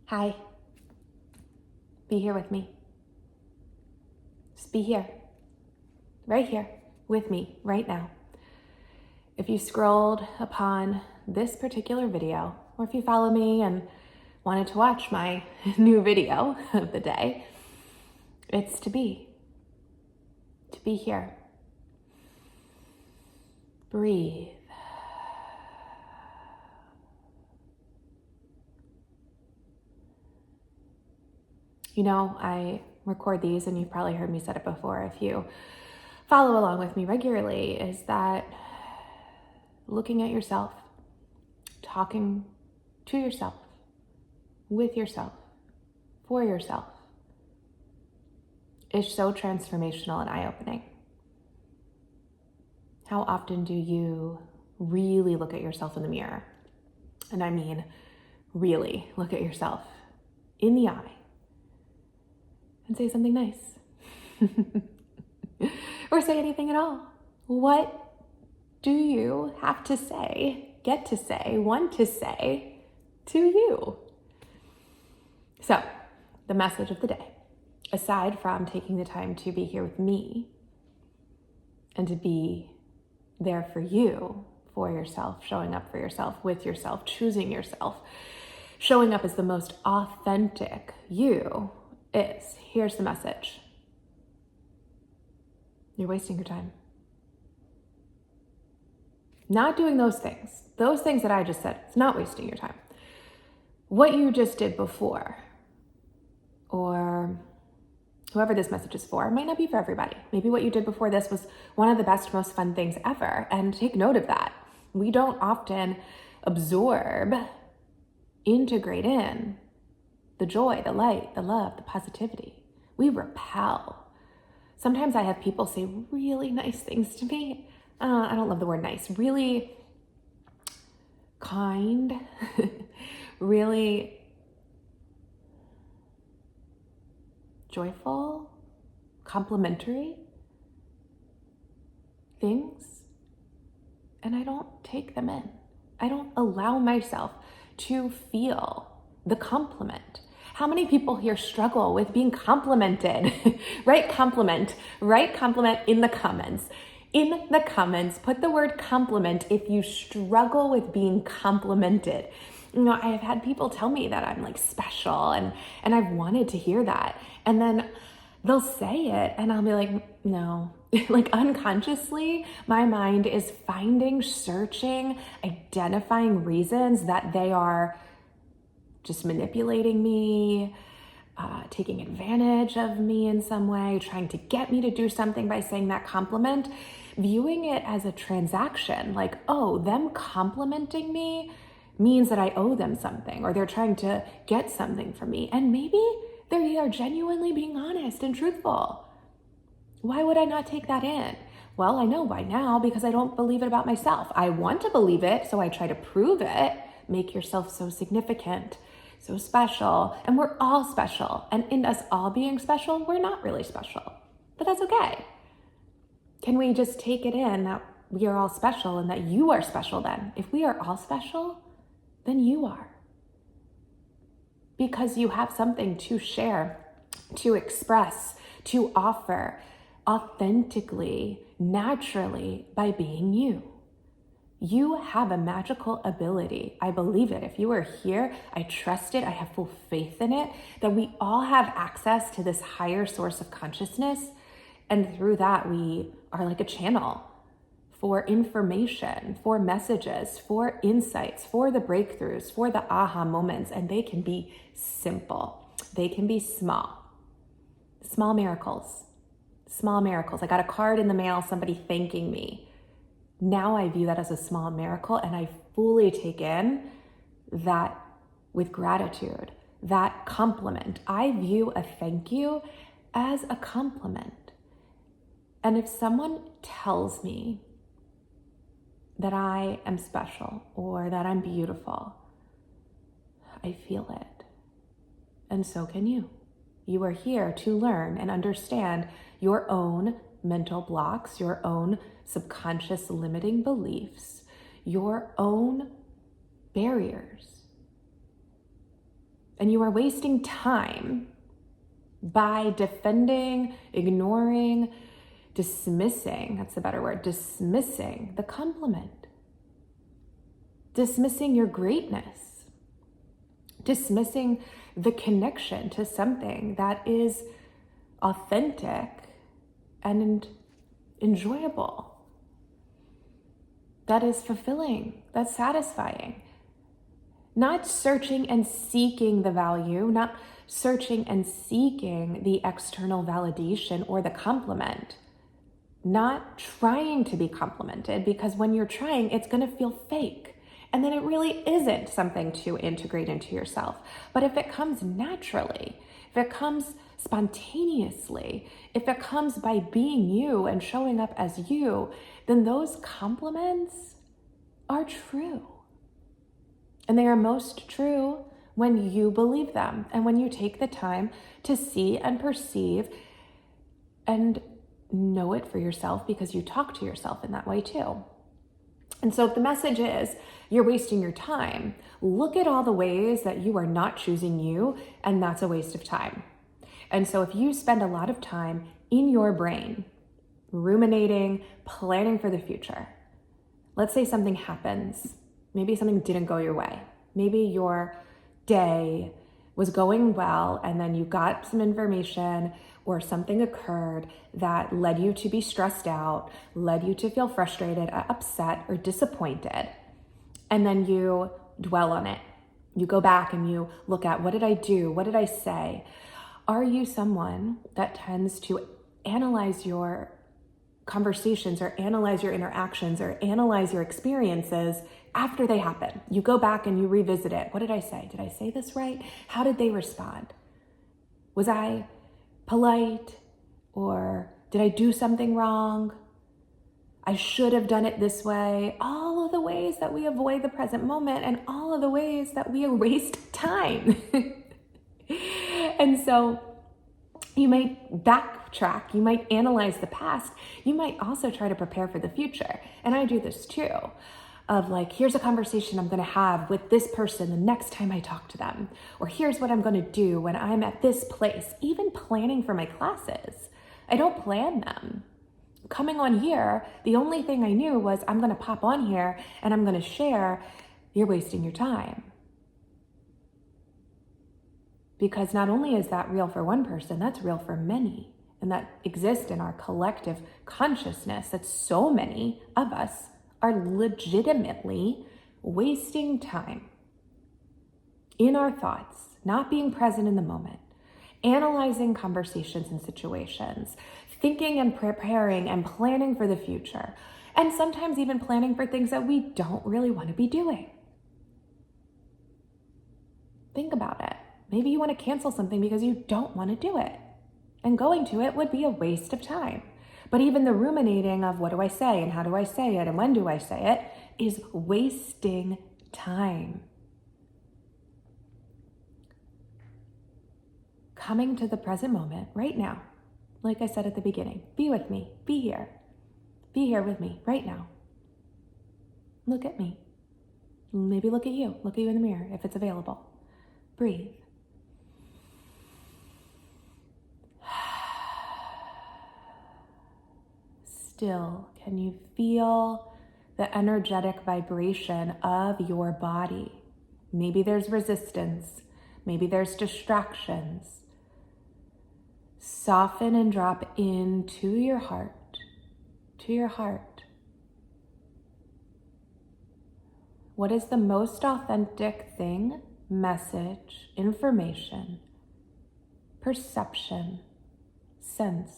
Hi. Be here with me. Just be here. Right here with me right now. If you scrolled upon this particular video, or if you follow me and wanted to watch my new video of the day, it's to be here. Breathe. You know, I record these, and you've probably heard me say it before if you follow along with me regularly, is that looking at yourself, talking to yourself, with yourself, for yourself, is so transformational and eye-opening. How often do you really look at yourself in the mirror? And I mean, really look at yourself in the eye and say something nice. Or say anything at all. What do you have to say, get to say, want to say to you? So, the message of the day, aside from taking the time to be here with me and to be there for you, for yourself, showing up for yourself, with yourself, choosing yourself, showing up as the most authentic you is, here's the message. You're wasting your time. Not doing those things that I just said, it's not wasting your time. What you just did before, or whoever this message is for, might not be for everybody. Maybe what you did before this was one of the best, most fun things ever, and take note of that. We don't often absorb, integrate in the joy, the light, the love, the positivity. We repel. Sometimes I have people say really nice things to me. I don't love the word nice. Really kind, really joyful, complimentary things. And I don't take them in. I don't allow myself to feel the compliment. How many people here struggle with being complimented? Write compliment in the comments. In the comments, put the word compliment if you struggle with being complimented. You know, I have had people tell me that I'm like special, and I've wanted to hear that. And then they'll say it and I'll be like, no. Like unconsciously, my mind is finding, searching, identifying reasons that they are just manipulating me, taking advantage of me in some way, trying to get me to do something by saying that compliment, viewing it as a transaction, like, oh, them complimenting me means that I owe them something, or they're trying to get something from me. And maybe they are genuinely being honest and truthful. Why would I not take that in? Well, I know by now because I don't believe it about myself. I want to believe it, so I try to prove it. Make yourself so significant, so special, and we're all special. And in us all being special, we're not really special, but that's okay. Can we just take it in that we are all special and that you are special then? If we are all special, then you are. Because you have something to share, to express, to offer authentically, naturally, by being you. You have a magical ability. I believe it. If you are here, I trust it. I have full faith in it, that we all have access to this higher source of consciousness. And through that, we are like a channel for information, for messages, for insights, for the breakthroughs, for the aha moments. And they can be simple. They can be small. Small miracles. Small miracles. I got a card in the mail, somebody thanking me. Now I view that as a small miracle, and I fully take in that with gratitude, that compliment. I view a thank you as a compliment. And if someone tells me that I am special or that I'm beautiful, I feel it. And so can you. You are here to learn and understand your own mental blocks, your own subconscious limiting beliefs, your own barriers. And you are wasting time by defending, ignoring, dismissing, that's the better word, dismissing the compliment, dismissing your greatness, dismissing the connection to something that is authentic and enjoyable, that is fulfilling, that's satisfying. Not searching and seeking the value, not searching and seeking the external validation or the compliment. Not trying to be complimented, because when you're trying, it's going to feel fake. And then it really isn't something to integrate into yourself. But if it comes naturally, if it comes spontaneously, if it comes by being you and showing up as you, then those compliments are true. And they are most true when you believe them and when you take the time to see and perceive and know it for yourself, because you talk to yourself in that way too. And so if the message is you're wasting your time, look at all the ways that you are not choosing you, and that's a waste of time. And so if you spend a lot of time in your brain, ruminating, planning for the future, let's say something happens, maybe something didn't go your way. Maybe your day was going well and then you got some information or something occurred that led you to be stressed out, led you to feel frustrated, upset, or disappointed. And then you dwell on it. You go back and you look at, what did I do? What did I say? Are you someone that tends to analyze your conversations or analyze your interactions or analyze your experiences after they happen? You go back and you revisit it. What did I say? Did I say this right? How did they respond? Was I polite? Or did I do something wrong? I should have done it this way. All of the ways that we avoid the present moment and all of the ways that we waste time. And so you might backtrack, you might analyze the past, you might also try to prepare for the future. And I do this too, of like, here's a conversation I'm gonna have with this person the next time I talk to them, or here's what I'm gonna do when I'm at this place. Even planning for my classes, I don't plan them. Coming on here, the only thing I knew was I'm gonna pop on here and I'm gonna share. You're wasting your time. Because not only is that real for one person, that's real for many. And that exists in our collective consciousness, that so many of us are legitimately wasting time in our thoughts, not being present in the moment, analyzing conversations and situations, thinking and preparing and planning for the future, and sometimes even planning for things that we don't really want to be doing. Think about it. Maybe you want to cancel something because you don't want to do it. And going to it would be a waste of time. But even the ruminating of what do I say and how do I say it and when do I say it is wasting time. Coming to the present moment right now, like I said at the beginning, be with me, be here. Be here with me right now. Look at me. Maybe look at you in the mirror if it's available. Breathe. Still, can you feel the energetic vibration of your body? Maybe there's resistance. Maybe there's distractions. Soften and drop into your heart, to your heart. What is the most authentic thing, message, information, perception, sense?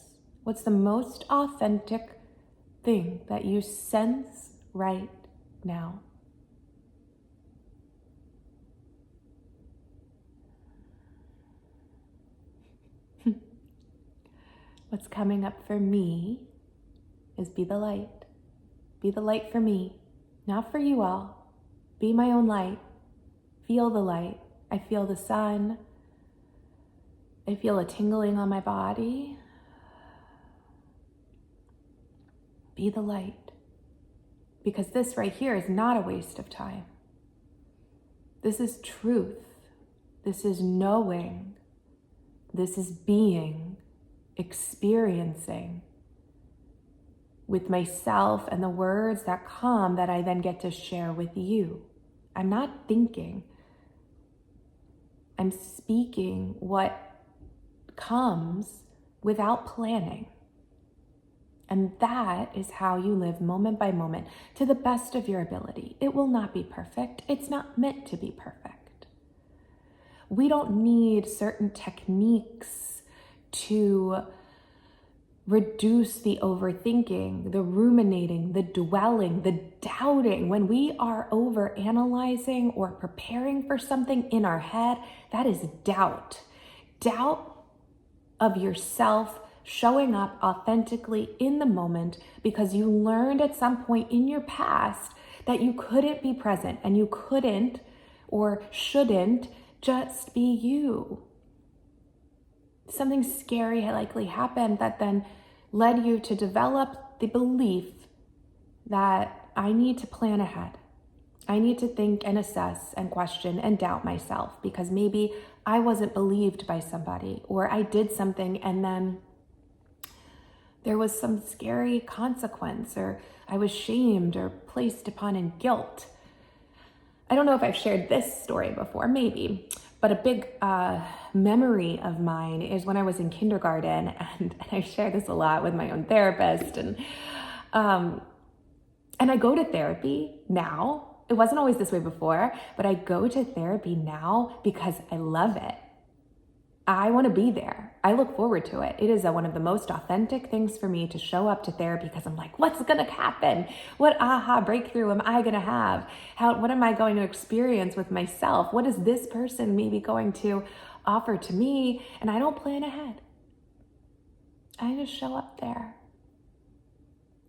What's the most authentic thing that you sense right now? What's coming up for me is be the light. Be the light for me, not for you all. Be my own light. Feel the light. I feel the sun. I feel a tingling on my body. Be the light. Because this right here is not a waste of time. This is truth. This is knowing. This is being, experiencing with myself and the words that come that I then get to share with you. I'm not thinking. I'm speaking what comes without planning. And that is how you live moment by moment to the best of your ability. It will not be perfect. It's not meant to be perfect. We don't need certain techniques to reduce the overthinking, the ruminating, the dwelling, the doubting. When we are overanalyzing or preparing for something in our head, that is doubt. Doubt of yourself showing up authentically in the moment because you learned at some point in your past that you couldn't be present and you couldn't or shouldn't just be you. Something scary had likely happened that then led you to develop the belief that I need to plan ahead. I need to think and assess and question and doubt myself because maybe I wasn't believed by somebody or I did something and then there was some scary consequence or I was shamed or placed upon in guilt. I don't know if I've shared this story before, maybe, but a big memory of mine is when I was in kindergarten, and I share this a lot with my own therapist, and I go to therapy now. It wasn't always this way before, but I go to therapy now because I love it. I want to be there. I look forward to it. It is one of the most authentic things for me to show up to therapy because I'm like, what's going to happen? What aha breakthrough am I going to have? What am I going to experience with myself? What is this person maybe going to offer to me? And I don't plan ahead. I just show up there.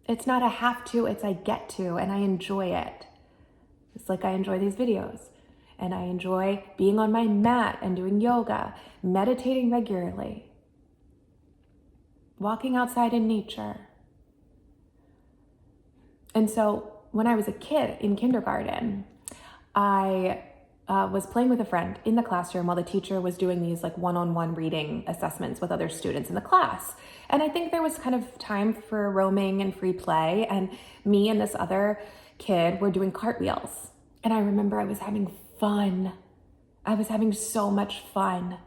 It's not a have to, it's I get to, and I enjoy it. It's like I enjoy these videos. And I enjoy being on my mat and doing yoga, meditating regularly, walking outside in nature. And so when I was a kid in kindergarten, I was playing with a friend in the classroom while the teacher was doing these like one-on-one reading assessments with other students in the class. And I think there was kind of time for roaming and free play. And me and this other kid were doing cartwheels. And I remember I was having fun. I was having so much fun.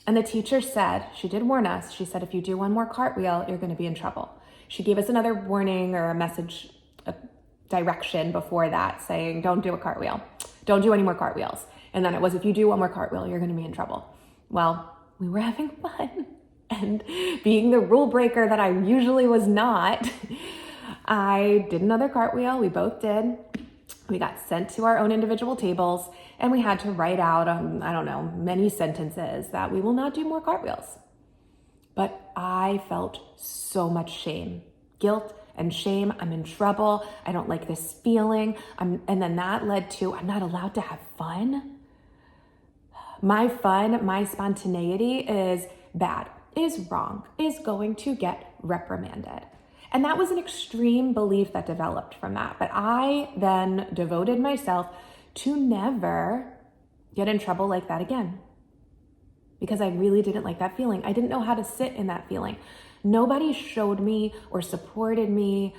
And the teacher said, she did warn us, she said, if you do one more cartwheel, you're going to be in trouble. She gave us another warning or a message, a direction before that saying, don't do a cartwheel. Don't do any more cartwheels. And then it was, if you do one more cartwheel, you're going to be in trouble. Well, we were having fun. And being the rule breaker that I usually was not, I did another cartwheel. We both did. We got sent to our own individual tables and we had to write out, many sentences that we will not do more cartwheels. But I felt so much shame, guilt and shame. I'm in trouble. I don't like this feeling. And then that led to, I'm not allowed to have fun. My fun, my spontaneity is bad, is wrong, is going to get reprimanded. And that was an extreme belief that developed from that. But I then devoted myself to never get in trouble like that again. Because I really didn't like that feeling. I didn't know how to sit in that feeling. Nobody showed me or supported me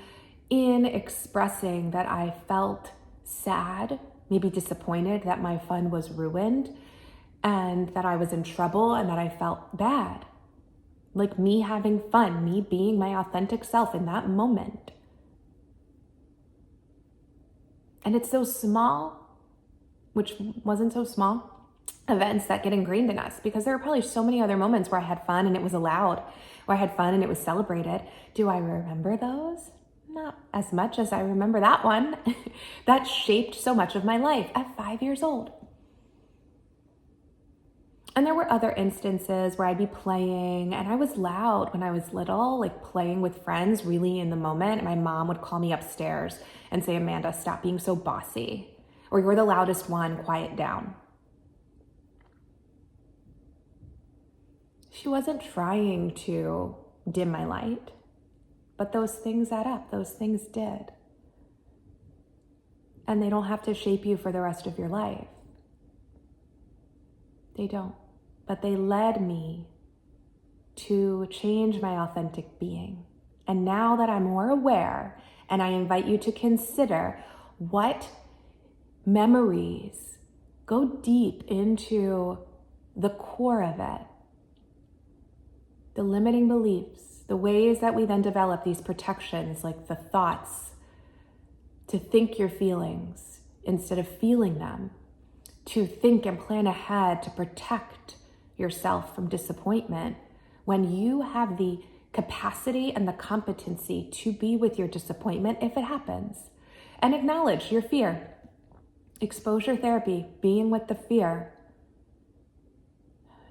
in expressing that I felt sad, maybe disappointed that my fun was ruined and that I was in trouble and that I felt bad. Like me having fun, me being my authentic self in that moment. And it's those small, which wasn't so small, events that get ingrained in us because there are probably so many other moments where I had fun and it was allowed, where I had fun and it was celebrated. Do I remember those? Not as much as I remember that one. That shaped so much of my life at 5 years old. And there were other instances where I'd be playing and I was loud when I was little, like playing with friends really in the moment. And my mom would call me upstairs and say, Amanda, stop being so bossy. Or you're the loudest one, quiet down. She wasn't trying to dim my light, but those things add up. Those things did. And they don't have to shape you for the rest of your life. They don't. But they led me to change my authentic being. And now that I'm more aware, and I invite you to consider what memories, go deep into the core of it, the limiting beliefs, the ways that we then develop these protections, like the thoughts, to think your feelings instead of feeling them, to think and plan ahead to protect yourself from disappointment. When you have the capacity and the competency to be with your disappointment if it happens, and acknowledge your fear. Exposure therapy, being with the fear.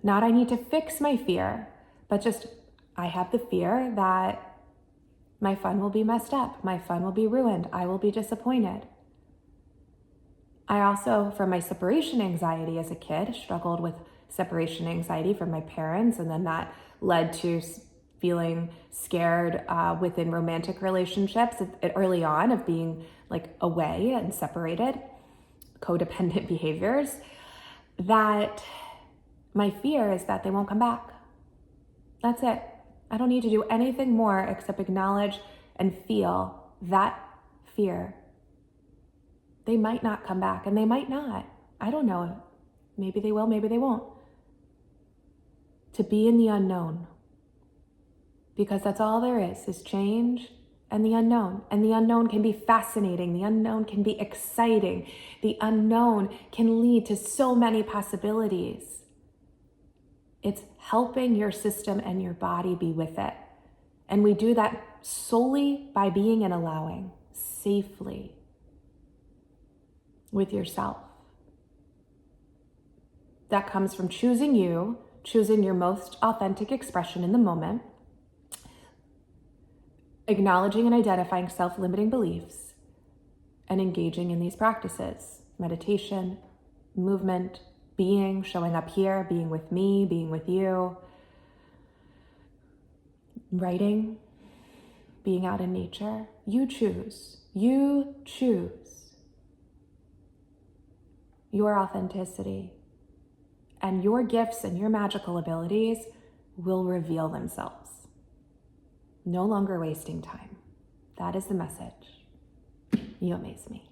Not I need to fix my fear, but just I have the fear that my fun will be messed up, my fun will be ruined, I will be disappointed. I also, from my separation anxiety as a kid, struggled with separation anxiety from my parents, and then that led to feeling scared within romantic relationships early on, of being like away and separated, codependent behaviors, that my fear is that they won't come back. That's it. I don't need to do anything more except acknowledge and feel that fear. They might not come back, and they might not. I don't know. Maybe they will, maybe they won't. To be in the unknown. Because that's all there is change and the unknown. And the unknown can be fascinating. The unknown can be exciting. The unknown can lead to so many possibilities. It's helping your system and your body be with it. And we do that solely by being and allowing safely with yourself. That comes from choosing you, choosing your most authentic expression in the moment, acknowledging and identifying self-limiting beliefs, and engaging in these practices: meditation, movement, being, showing up here, being with me, being with you, writing, being out in nature. You choose. You choose your authenticity, and your gifts and your magical abilities will reveal themselves. No longer wasting time. That is the message. You amaze me.